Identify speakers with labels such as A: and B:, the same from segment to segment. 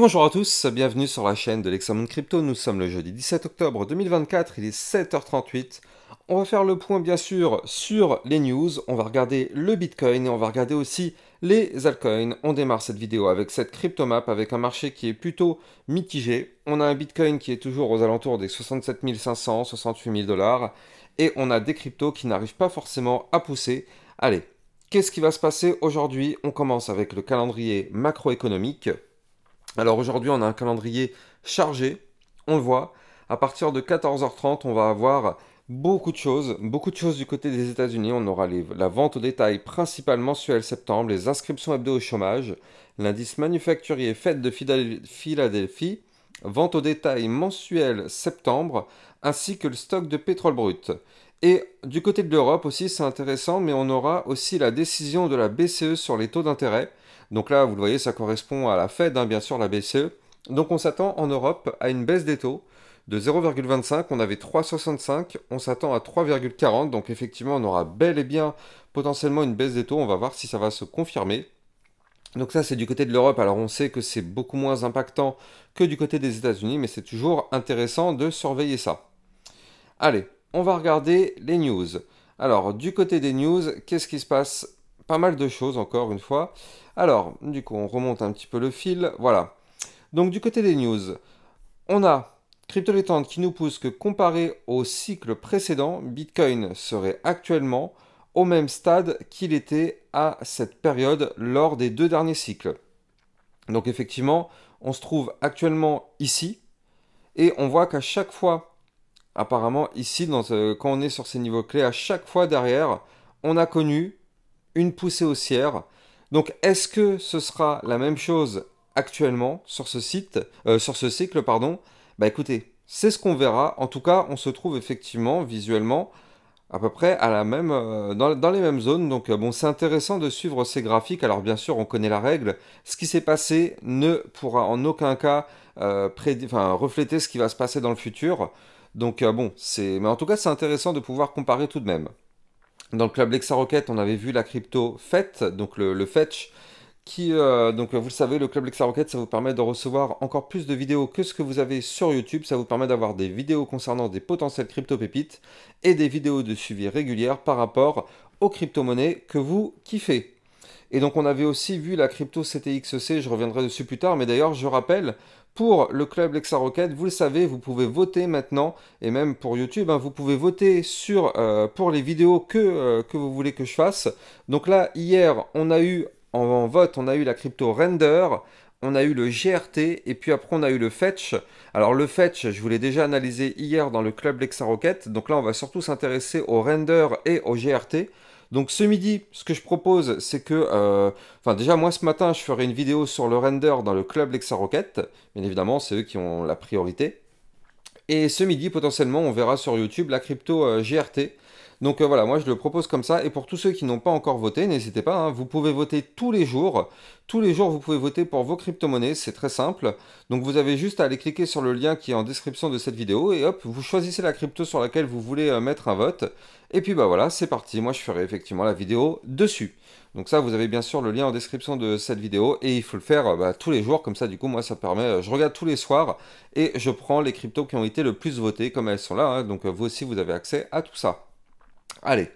A: Bonjour à tous, bienvenue sur la chaîne de l'Hexamonde Crypto. Nous sommes le jeudi 17 octobre 2024, il est 7h38. On va faire le point bien sûr sur les news, on va regarder le Bitcoin et on va regarder aussi les altcoins. On démarre cette vidéo avec cette cryptomap avec un marché qui est plutôt mitigé. On a un Bitcoin qui est toujours aux alentours des 67 500, 68 000 dollars et on a des cryptos qui n'arrivent pas forcément à pousser. Allez, qu'est-ce qui va se passer aujourd'hui? On commence avec le calendrier macroéconomique. Alors aujourd'hui, on a un calendrier chargé, on le voit. À partir de 14h30, on va avoir beaucoup de choses du côté des États-Unis. On aura la vente au détail, principalement mensuelle septembre, les inscriptions hebdo au chômage, l'indice manufacturier Fed de Philadelphie, vente au détail mensuelle septembre, ainsi que le stock de pétrole brut. Et du côté de l'Europe aussi, c'est intéressant, mais on aura aussi la décision de la BCE sur les taux d'intérêt. Donc là, vous le voyez, ça correspond à la Fed, hein, bien sûr, la BCE. Donc on s'attend en Europe à une baisse des taux de 0,25. On avait 3,65, on s'attend à 3,40. Donc effectivement, on aura bel et bien potentiellement une baisse des taux. On va voir si ça va se confirmer. Donc ça, c'est du côté de l'Europe. Alors on sait que c'est beaucoup moins impactant que du côté des États-Unis, mais c'est toujours intéressant de surveiller ça. Allez, on va regarder les news. Alors, du côté des news, qu'est-ce qui se passe? Pas mal de choses, encore une fois. Alors, du coup, on remonte un petit peu le fil. Voilà. Donc, du côté des news, on a CryptoLetend qui nous pousse que comparé au cycle précédent, Bitcoin serait actuellement au même stade qu'il était à cette période lors des deux derniers cycles. Donc, effectivement, on se trouve actuellement ici et on voit qu'à chaque fois apparemment, ici, quand on est sur ces niveaux clés, à chaque fois derrière, on a connu une poussée haussière. Donc, est-ce que ce sera la même chose actuellement sur ce sur ce cycle, pardon? Bah écoutez, c'est ce qu'on verra. En tout cas, on se trouve effectivement, visuellement, à peu près à la même, dans les mêmes zones. Donc, bon, c'est intéressant de suivre ces graphiques. Alors, bien sûr, on connaît la règle. Ce qui s'est passé ne pourra en aucun cas refléter ce qui va se passer dans le futur. Donc bon, mais en tout cas c'est intéressant de pouvoir comparer tout de même. Dans le club Lexarocket, on avait vu la crypto FET, donc le Fetch, donc vous le savez, le club Lexarocket, ça vous permet de recevoir encore plus de vidéos que ce que vous avez sur YouTube. Ça vous permet d'avoir des vidéos concernant des potentielles crypto-pépites et des vidéos de suivi régulières par rapport aux crypto-monnaies que vous kiffez. Et donc on avait aussi vu la crypto CTXC, je reviendrai dessus plus tard, mais d'ailleurs je rappelle, pour le club Lexarocket, vous le savez, vous pouvez voter maintenant, et même pour YouTube, hein, vous pouvez voter pour les vidéos que vous voulez que je fasse. Donc là, hier, on a eu, en vote, on a eu la crypto Render, on a eu le GRT, et puis après on a eu le Fetch. Alors le Fetch, je vous l'ai déjà analysé hier dans le club Lexarocket, donc là on va surtout s'intéresser au Render et au GRT. Donc ce midi, ce que je propose, c'est que, déjà moi ce matin, je ferai une vidéo sur le render dans le club Lexarocket. Bien évidemment, c'est eux qui ont la priorité. Et ce midi, potentiellement, on verra sur YouTube la crypto GRT. Donc voilà, moi je le propose comme ça. Et pour tous ceux qui n'ont pas encore voté, n'hésitez pas, hein, vous pouvez voter tous les jours. Tous les jours, vous pouvez voter pour vos crypto-monnaies, c'est très simple. Donc vous avez juste à aller cliquer sur le lien qui est en description de cette vidéo et hop, vous choisissez la crypto sur laquelle vous voulez mettre un vote. Et puis bah voilà, c'est parti. Moi je ferai effectivement la vidéo dessus. Donc ça, vous avez bien sûr le lien en description de cette vidéo et il faut le faire tous les jours, comme ça du coup moi ça permet, je regarde tous les soirs et je prends les cryptos qui ont été le plus votées comme elles sont là, hein. Donc vous aussi vous avez accès à tout ça. Allez,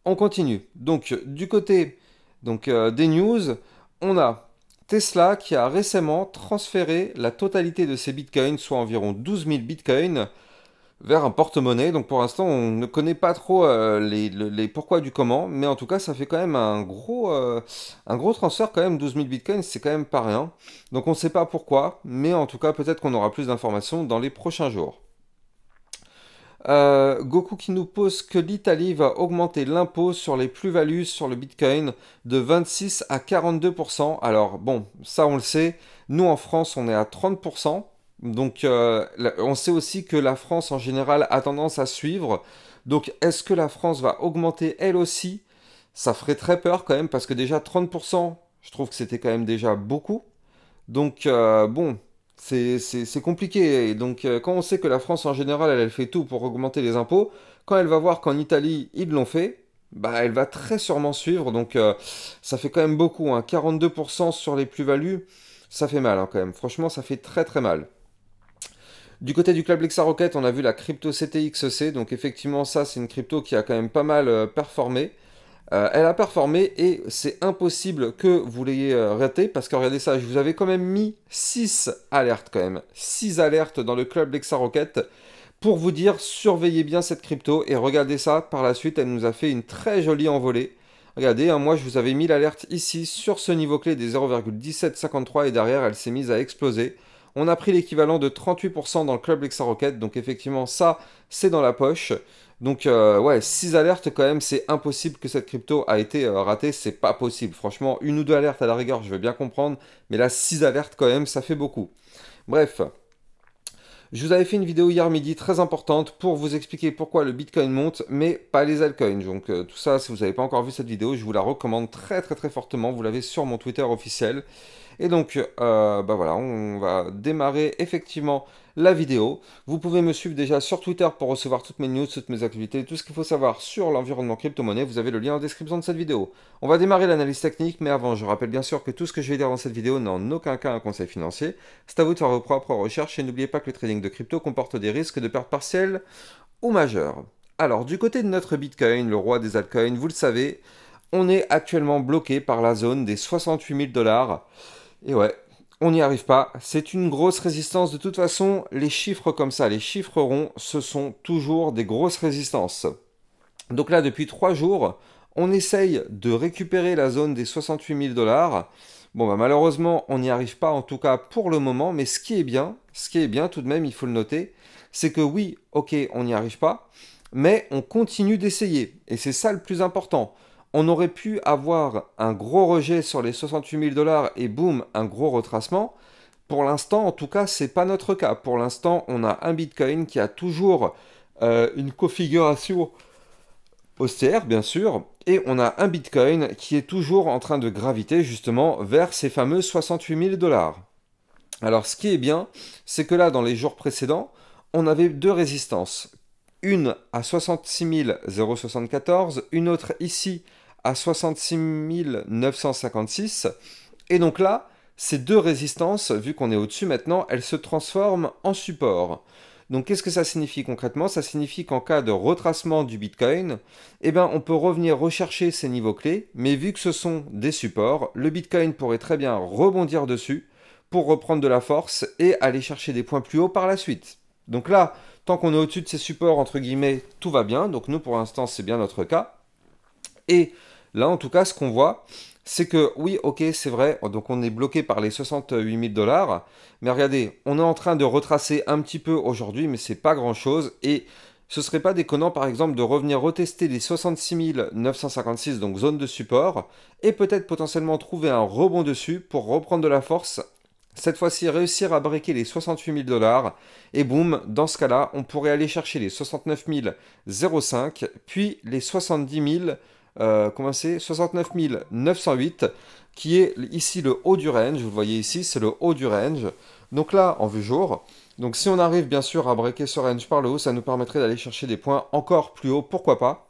A: on continue. Donc, du côté des news, on a Tesla qui a récemment transféré la totalité de ses bitcoins, soit environ 12 000 bitcoins, vers un porte-monnaie. Donc, pour l'instant, on ne connaît pas trop les pourquoi du comment, mais en tout cas, ça fait quand même un gros transfert quand même. 12 000 bitcoins, c'est quand même pas rien. Donc, on ne sait pas pourquoi, mais en tout cas, peut-être qu'on aura plus d'informations dans les prochains jours. Goku qui nous pose que l'Italie va augmenter l'impôt sur les plus-values sur le Bitcoin de 26 à 42%. Alors bon, ça on le sait, nous en France on est à 30%. Donc on sait aussi que la France en général a tendance à suivre. Donc est-ce que la France va augmenter elle aussi? Ça ferait très peur quand même parce que déjà 30%, je trouve que c'était quand même déjà beaucoup. Donc bon, c'est compliqué. Et donc quand on sait que la France en général, elle fait tout pour augmenter les impôts, quand elle va voir qu'en Italie, ils l'ont fait, bah elle va très sûrement suivre. Donc ça fait quand même beaucoup, hein. 42% sur les plus-values, ça fait mal hein, quand même. Franchement, ça fait très très mal. Du côté du Club Lexa Rocket, on a vu la crypto CTXC, donc effectivement ça c'est une crypto qui a quand même pas mal performé. Elle a performé et c'est impossible que vous l'ayez raté parce que regardez ça, je vous avais quand même mis 6 alertes quand même. 6 alertes dans le Club Lexa Rocket pour vous dire surveillez bien cette crypto et regardez ça, par la suite elle nous a fait une très jolie envolée. Regardez, hein, moi je vous avais mis l'alerte ici sur ce niveau clé des 0,1753 et derrière elle s'est mise à exploser. On a pris l'équivalent de 38% dans le Club Lexa Rocket, donc effectivement ça c'est dans la poche. Donc ouais, 6 alertes quand même, c'est impossible que cette crypto a été ratée, c'est pas possible. Franchement, une ou deux alertes à la rigueur, je veux bien comprendre, mais là 6 alertes quand même, ça fait beaucoup. Bref, je vous avais fait une vidéo hier midi très importante pour vous expliquer pourquoi le Bitcoin monte, mais pas les altcoins. Donc tout ça, si vous n'avez pas encore vu cette vidéo, je vous la recommande très très très fortement. Vous l'avez sur mon Twitter officiel. Et donc, bah voilà, on va démarrer effectivement la vidéo. Vous pouvez me suivre déjà sur Twitter pour recevoir toutes mes news, toutes mes activités, tout ce qu'il faut savoir sur l'environnement crypto-monnaie. Vous avez le lien en description de cette vidéo. On va démarrer l'analyse technique, mais avant, je rappelle bien sûr que tout ce que je vais dire dans cette vidéo n'est en aucun cas un conseil financier. C'est à vous de faire vos propres recherches et n'oubliez pas que le trading de crypto comporte des risques de pertes partielles ou majeures. Alors, du côté de notre Bitcoin, le roi des altcoins, vous le savez, on est actuellement bloqué par la zone des 68 000 dollars. Et ouais, on n'y arrive pas. C'est une grosse résistance. De toute façon, les chiffres comme ça, les chiffres ronds, ce sont toujours des grosses résistances. Donc là, depuis 3 jours, on essaye de récupérer la zone des 68 000 dollars. Bon, bah, malheureusement, on n'y arrive pas, en tout cas pour le moment. Mais ce qui est bien tout de même, il faut le noter, c'est que oui, ok, on n'y arrive pas, mais on continue d'essayer. Et c'est ça le plus important. On aurait pu avoir un gros rejet sur les 68 000 dollars et boum, un gros retracement. Pour l'instant, en tout cas, c'est pas notre cas. Pour l'instant, on a un Bitcoin qui a toujours une configuration haussière, bien sûr, et on a un Bitcoin qui est toujours en train de graviter justement vers ces fameux 68 000 dollars. Alors, ce qui est bien, c'est que là, dans les jours précédents, on avait deux résistances. Une à 66 074, une autre ici à 66 956. Et donc là, ces deux résistances, vu qu'on est au-dessus maintenant, elles se transforment en support. Donc qu'est-ce que ça signifie concrètement? Ça signifie qu'en cas de retracement du Bitcoin, eh ben, on peut revenir rechercher ces niveaux clés, mais vu que ce sont des supports, le Bitcoin pourrait très bien rebondir dessus pour reprendre de la force et aller chercher des points plus hauts par la suite. Donc là, tant qu'on est au-dessus de ces supports, entre guillemets, tout va bien. Donc nous, pour l'instant, c'est bien notre cas. Et là, en tout cas, ce qu'on voit, c'est que oui, ok, c'est vrai, donc on est bloqué par les 68 000 dollars, mais regardez, on est en train de retracer un petit peu aujourd'hui, mais c'est pas grand-chose, et ce serait pas déconnant, par exemple, de revenir retester les 66 956, donc zone de support, et peut-être potentiellement trouver un rebond dessus pour reprendre de la force, cette fois-ci réussir à breaker les 68 000 dollars, et boum, dans ce cas-là, on pourrait aller chercher les 69 005, puis les 70 000 comment c'est 69 908 qui est ici le haut du range. Vous le voyez ici, c'est le haut du range. Donc là, en vue jour. Donc si on arrive bien sûr à breaker ce range par le haut, ça nous permettrait d'aller chercher des points encore plus hauts, pourquoi pas.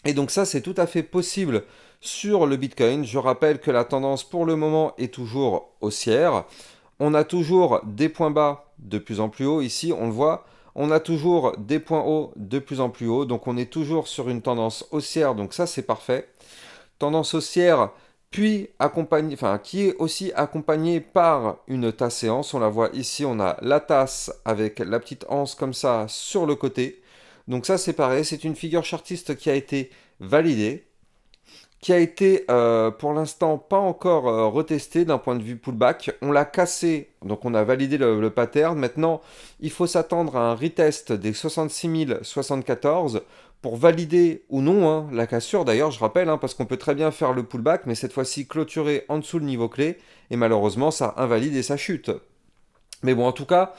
A: Et donc ça, c'est tout à fait possible sur le Bitcoin. Je rappelle que la tendance pour le moment est toujours haussière. On a toujours des points bas de plus en plus hauts. Ici, on le voit, on a toujours des points hauts de plus en plus hauts. Donc on est toujours sur une tendance haussière. Donc ça, c'est parfait. Tendance haussière, puis accompagnée, enfin, qui est aussi accompagnée par une tasse séance. On la voit ici, on a la tasse avec la petite anse comme ça sur le côté. Donc ça, c'est pareil. C'est une figure chartiste qui a été validée, qui a été pour l'instant pas encore retesté d'un point de vue pullback. On l'a cassé, donc on a validé le pattern. Maintenant, il faut s'attendre à un retest des 66 074 pour valider ou non hein, la cassure. D'ailleurs, je rappelle, hein, parce qu'on peut très bien faire le pullback, mais cette fois-ci clôturer en dessous le niveau clé, et malheureusement, ça invalide et ça chute. Mais bon, en tout cas,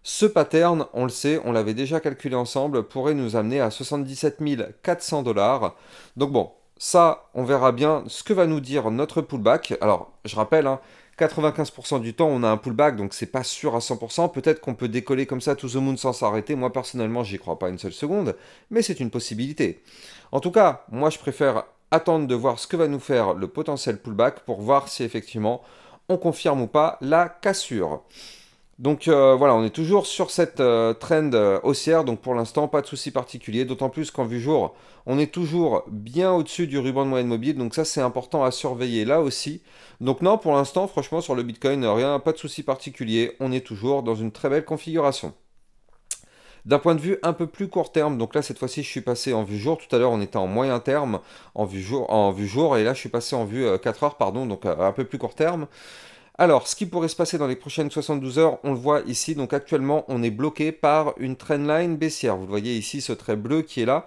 A: ce pattern, on le sait, on l'avait déjà calculé ensemble, pourrait nous amener à 77 400 dollars. Donc bon, ça, on verra bien ce que va nous dire notre pullback. Alors, je rappelle, hein, 95% du temps, on a un pullback, donc c'est pas sûr à 100%. Peut-être qu'on peut décoller comme ça to the moon sans s'arrêter. Moi, personnellement, j'y crois pas une seule seconde, mais c'est une possibilité. En tout cas, moi, je préfère attendre de voir ce que va nous faire le potentiel pullback pour voir si effectivement on confirme ou pas la cassure. Donc voilà, on est toujours sur cette trend haussière, donc pour l'instant pas de souci particulier, d'autant plus qu'en vue jour, on est toujours bien au-dessus du ruban de moyenne mobile, donc ça c'est important à surveiller là aussi. Donc non, pour l'instant, franchement sur le Bitcoin, rien, pas de souci particulier, on est toujours dans une très belle configuration. D'un point de vue un peu plus court terme, donc là cette fois-ci je suis passé en vue jour, tout à l'heure on était en moyen terme en vue jour et là je suis passé en vue 4 heures, pardon, donc un peu plus court terme. Alors, ce qui pourrait se passer dans les prochaines 72 heures, on le voit ici. Donc actuellement, on est bloqué par une trendline baissière. Vous le voyez ici, ce trait bleu qui est là.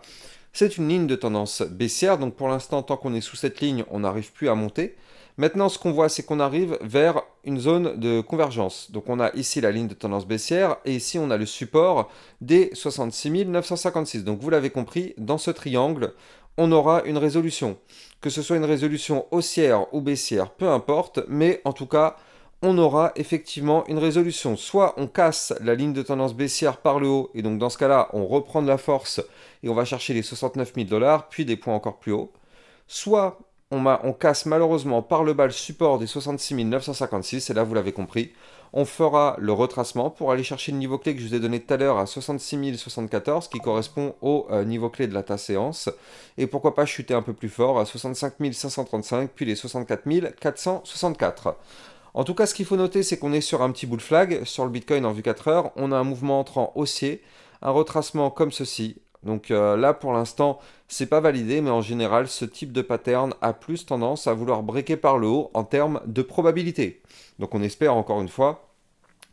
A: C'est une ligne de tendance baissière. Donc pour l'instant, tant qu'on est sous cette ligne, on n'arrive plus à monter. Maintenant, ce qu'on voit, c'est qu'on arrive vers une zone de convergence. Donc on a ici la ligne de tendance baissière et ici on a le support des 66 956. Donc vous l'avez compris, dans ce triangle, on aura une résolution. Que ce soit une résolution haussière ou baissière, peu importe, mais en tout cas, on aura effectivement une résolution. Soit on casse la ligne de tendance baissière par le haut, et donc dans ce cas-là, on reprend de la force et on va chercher les 69 000 $, puis des points encore plus hauts. Soit on casse malheureusement par le bas le support des 66 956, et là vous l'avez compris, on fera le retracement pour aller chercher le niveau clé que je vous ai donné tout à l'heure à 66 074, qui correspond au niveau clé de la séance, et pourquoi pas chuter un peu plus fort à 65 535, puis les 64 464. En tout cas, ce qu'il faut noter, c'est qu'on est sur un petit bull flag, sur le Bitcoin en vue 4 heures, on a un mouvement entrant haussier, un retracement comme ceci. Donc là, pour l'instant, c'est pas validé, mais en général, ce type de pattern a plus tendance à vouloir breaker par le haut en termes de probabilité. Donc on espère encore une fois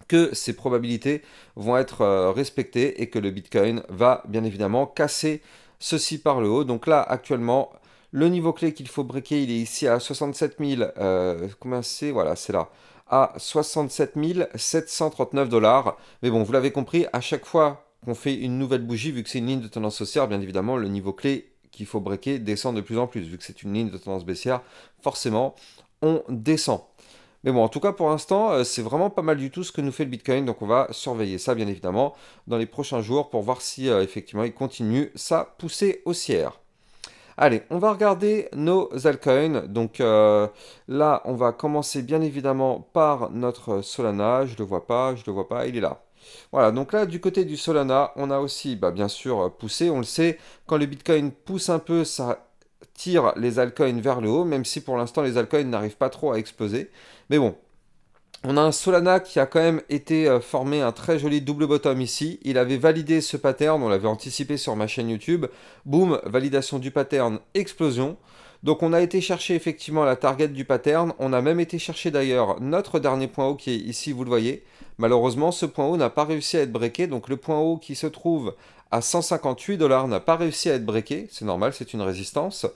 A: que ces probabilités vont être respectées et que le Bitcoin va bien évidemment casser ceci par le haut. Donc là, actuellement, le niveau clé qu'il faut breaker, il est ici à 67 000, combien c'est? Voilà, c'est là, à 67 739 $. Mais bon, vous l'avez compris, à chaque fois qu'on fait une nouvelle bougie, vu que c'est une ligne de tendance haussière, bien évidemment, le niveau clé qu'il faut breaker descend de plus en plus. Vu que c'est une ligne de tendance baissière, forcément, on descend. Mais bon, en tout cas, pour l'instant, c'est vraiment pas mal du tout ce que nous fait le Bitcoin. Donc, on va surveiller ça, bien évidemment, dans les prochains jours pour voir si, effectivement, il continue sa poussée haussière. Allez, on va regarder nos altcoins. Donc là, on va commencer, bien évidemment, par notre Solana. Je le vois pas, il est là. Voilà, donc là, du côté du Solana, on a aussi, bien sûr, poussé. On le sait, quand le Bitcoin pousse un peu, ça tire les altcoins vers le haut, même si pour l'instant, les altcoins n'arrivent pas trop à exploser. Mais bon, on a un Solana qui a quand même été formé un très joli double bottom ici. Il avait validé ce pattern, on l'avait anticipé sur ma chaîne YouTube. Boum, validation du pattern, explosion. Donc on a été chercher effectivement la target du pattern. On a même été chercher d'ailleurs notre dernier point haut qui est ici, vous le voyez. Malheureusement, ce point haut n'a pas réussi à être breaké. Donc le point haut qui se trouve à 158 $ n'a pas réussi à être breaké. C'est normal, c'est une résistance.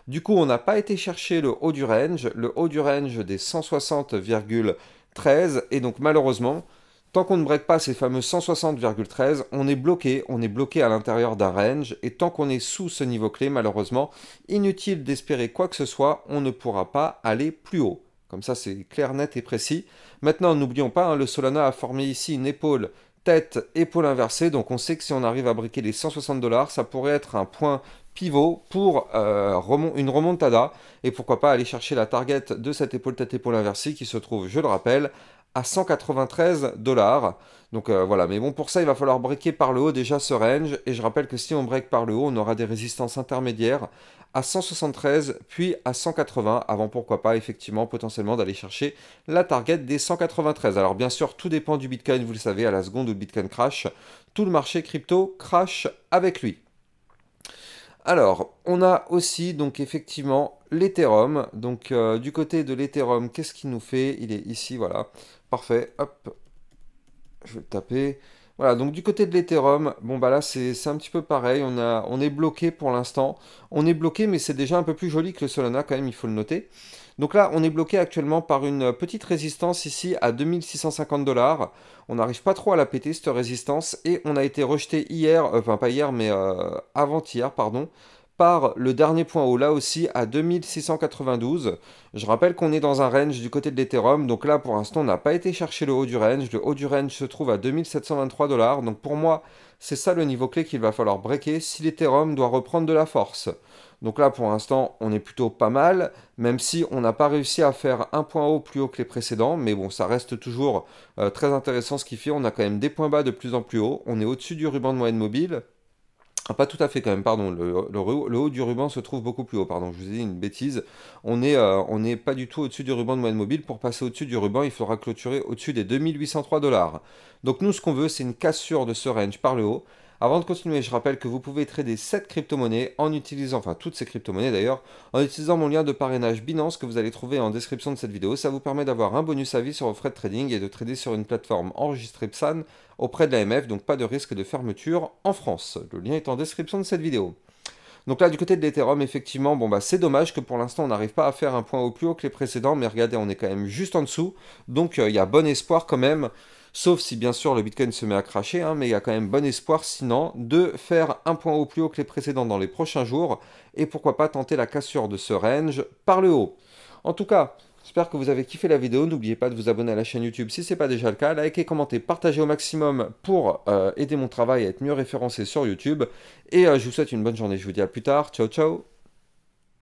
A: Du coup, on n'a pas été chercher le haut du range des 160,13. Et donc malheureusement, tant qu'on ne break pas ces fameux 160,13, on est bloqué à l'intérieur d'un range. Et tant qu'on est sous ce niveau clé, malheureusement, inutile d'espérer quoi que ce soit, on ne pourra pas aller plus haut. Comme ça, c'est clair, net et précis. Maintenant, n'oublions pas, le Solana a formé ici une épaule tête, épaule inversée. Donc on sait que si on arrive à briquer les 160 $, ça pourrait être un point pivot pour une remontada. Et pourquoi pas aller chercher la target de cette épaule tête, épaule inversée qui se trouve, je le rappelle, à 193 $. Donc voilà, mais bon, pour ça, il va falloir breaker par le haut déjà ce range. Et je rappelle que si on break par le haut, on aura des résistances intermédiaires à 173, puis à 180, avant pourquoi pas, effectivement, potentiellement d'aller chercher la target des 193. Alors bien sûr, tout dépend du Bitcoin, vous le savez, à la seconde où le Bitcoin crash, tout le marché crypto crash avec lui. Alors, on a aussi donc effectivement l'Ethereum. Donc du côté de l'Ethereum, qu'est-ce qu'il nous fait? Il est ici, voilà. Parfait, hop, je vais le taper. Voilà, donc du côté de l'Ethereum, bon bah là c'est un petit peu pareil, on est bloqué pour l'instant. On est bloqué, mais c'est déjà un peu plus joli que le Solana quand même, il faut le noter. Donc là, on est bloqué actuellement par une petite résistance ici à 2650 $. On n'arrive pas trop à la péter cette résistance et on a été rejeté hier, enfin pas hier, mais avant-hier, pardon, par le dernier point haut, là aussi à 2692. Je rappelle qu'on est dans un range du côté de l'Ethereum, donc là pour l'instant on n'a pas été chercher le haut du range. Le haut du range se trouve à 2723 $. Donc pour moi, C'est ça le niveau clé qu'il va falloir breaker si l'Ethereum doit reprendre de la force. Donc là, pour l'instant, on est plutôt pas mal, même si on n'a pas réussi à faire un point haut plus haut que les précédents, mais bon, ça reste toujours très intéressant ce qu'il fait. On a quand même des points bas de plus en plus haut. On est au-dessus du ruban de moyenne mobile. Ah, pas tout à fait quand même, pardon. Le haut du ruban se trouve beaucoup plus haut, pardon. Je vous ai dit une bêtise. On n'est pas du tout au-dessus du ruban de moyenne mobile. Pour passer au-dessus du ruban, il faudra clôturer au-dessus des 2803 dollars. Donc nous, ce qu'on veut, c'est une cassure de ce range par le haut. Avant de continuer, je rappelle que vous pouvez trader 7 crypto-monnaies en utilisant, enfin toutes ces crypto-monnaies d'ailleurs, en utilisant mon lien de parrainage Binance que vous allez trouver en description de cette vidéo. Ça vous permet d'avoir un bonus à vie sur vos frais de trading et de trader sur une plateforme enregistrée PSAN auprès de l'AMF, donc pas de risque de fermeture en France. Le lien est en description de cette vidéo. Donc là, du côté de l'Ethereum, effectivement, bon bah c'est dommage que pour l'instant on n'arrive pas à faire un point au plus haut que les précédents, mais regardez, on est quand même juste en dessous, donc il y a bon espoir quand même, sauf si bien sûr le Bitcoin se met à cracher, hein, mais il y a quand même bon espoir sinon de faire un point au plus haut que les précédents dans les prochains jours, et pourquoi pas tenter la cassure de ce range par le haut. En tout cas, j'espère que vous avez kiffé la vidéo. N'oubliez pas de vous abonner à la chaîne YouTube si ce n'est pas déjà le cas. Likez, commentez, partagez au maximum pour aider mon travail à être mieux référencé sur YouTube. Et je vous souhaite une bonne journée. Je vous dis à plus tard. Ciao, ciao.